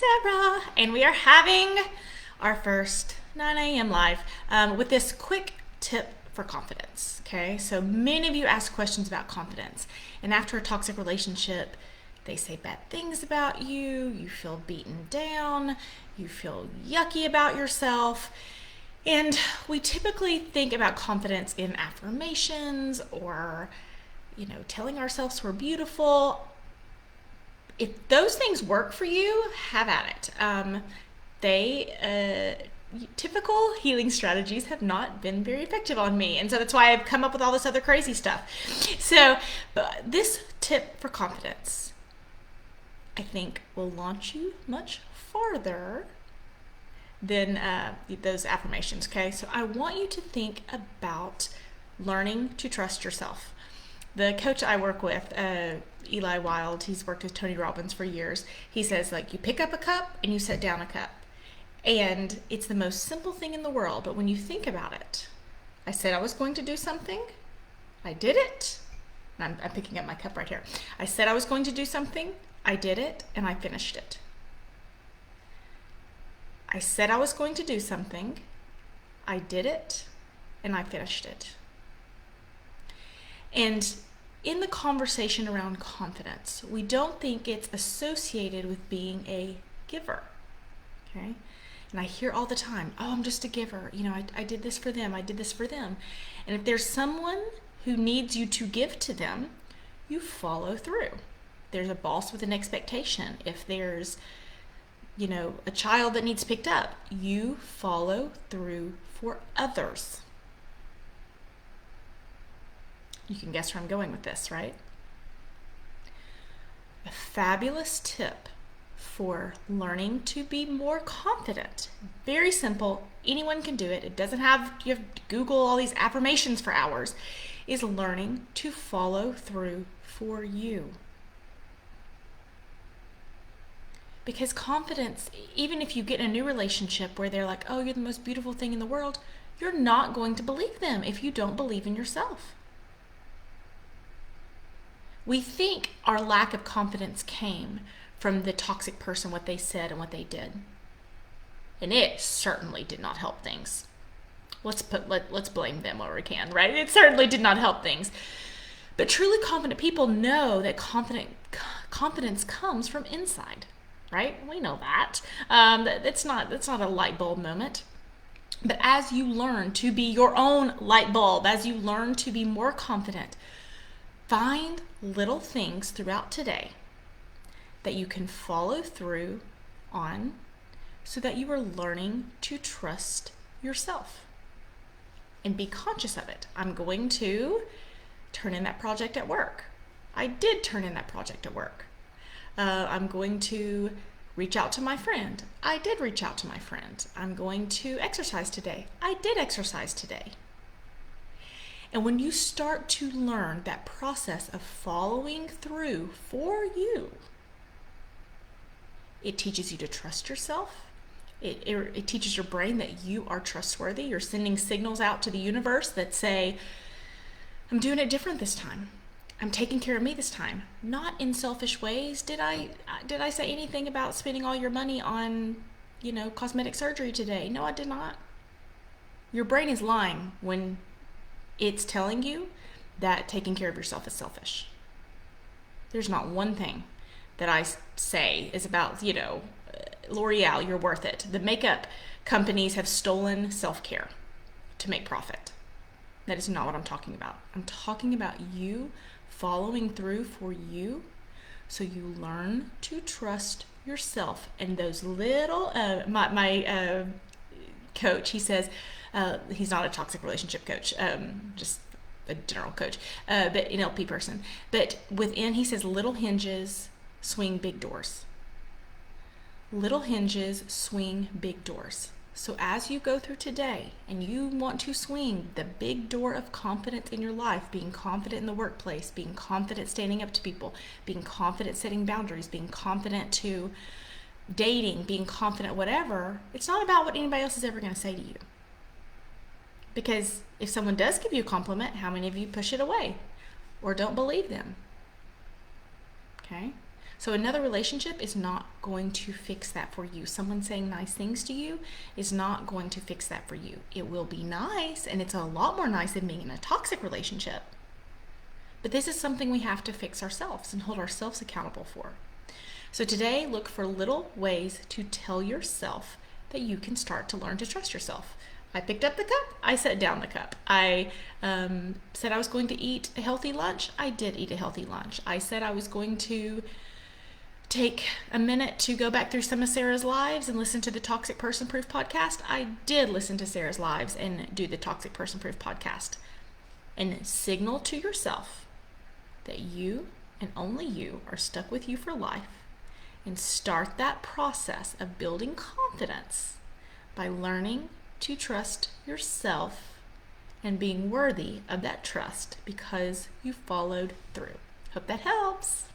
Sarah, and we are having our first 9 a.m. live with this quick tip for confidence. Okay, so many of you ask questions about confidence, and after a toxic relationship, they say bad things about you, you feel beaten down, you feel yucky about yourself. And we typically think about confidence in affirmations or, telling ourselves we're beautiful. If those things work for you, have at it. Typical healing strategies have not been very effective on me, and so that's why I've come up with all this other crazy stuff. So, this tip for confidence, I think, will launch you much farther than those affirmations. Okay, so I want you to think about learning to trust yourself. The coach I work with, Eli Wild, he's worked with Tony Robbins for years. He says, you pick up a cup and you set down a cup. And it's the most simple thing in the world, but when you think about it, I said I was going to do something, I did it. I'm picking up my cup right here. I said I was going to do something, I did it, and I finished it. I said I was going to do something, I did it, and I finished it. And in the conversation around confidence, we don't think it's associated with being a giver, okay? And I hear all the time, oh, I'm just a giver. I did this for them. I did this for them. And if there's someone who needs you to give to them, you follow through. There's a boss with an expectation. If there's, a child that needs picked up, you follow through for others. You can guess where I'm going with this, right? A fabulous tip for learning to be more confident. Very simple. Anyone can do it. You have to Google all these affirmations for hours. Is learning to follow through for you. Because confidence, even if you get in a new relationship where they're like, oh, you're the most beautiful thing in the world, you're not going to believe them if you don't believe in yourself. We think our lack of confidence came from the toxic person, what they said and what they did. And it certainly did not help things. Let's blame them where we can, right? It certainly did not help things. But truly confident people know that confidence comes from inside, right? We know that. That's not a light bulb moment. But as you learn to be your own light bulb, as you learn to be more confident, find little things throughout today that you can follow through on so that you are learning to trust yourself. And be conscious of it. I'm going to turn in that project at work. I did turn in that project at work. I'm going to reach out to my friend. I did reach out to my friend. I'm going to exercise today. I did exercise today. And when you start to learn that process of following through for you, it teaches you to trust yourself. It teaches your brain that you are trustworthy. You're sending signals out to the universe that say, I'm doing it different this time. I'm taking care of me this time. Not in selfish ways. Did I say anything about spending all your money on, cosmetic surgery today? No, I did not. Your brain is lying when it's telling you that taking care of yourself is selfish. There's not one thing that I say is about, L'Oreal, you're worth it. The makeup companies have stolen self-care to make profit. That is not what I'm talking about. I'm talking about you following through for you so you learn to trust yourself. And those little, my coach, he says, he's not a toxic relationship coach, just a general coach, but an LP person. But within, he says, little hinges swing big doors. Little hinges swing big doors. So as you go through today and you want to swing the big door of confidence in your life, being confident in the workplace, being confident standing up to people, being confident setting boundaries, being confident to dating, being confident whatever, it's not about what anybody else is ever going to say to you. Because if someone does give you a compliment, how many of you push it away or don't believe them? Okay? So another relationship is not going to fix that for you. Someone saying nice things to you is not going to fix that for you. It will be nice, and it's a lot more nice than being in a toxic relationship. But this is something we have to fix ourselves and hold ourselves accountable for. So today, look for little ways to tell yourself that you can start to learn to trust yourself. I picked up the cup. I set down the cup. I said I was going to eat a healthy lunch. I did eat a healthy lunch. I said I was going to take a minute to go back through some of Sarah's lives and listen to the Toxic Person Proof podcast. I did listen to Sarah's lives and do the Toxic Person Proof podcast. And signal to yourself that you and only you are stuck with you for life, and start that process of building confidence by learning to trust yourself and being worthy of that trust because you followed through. Hope that helps.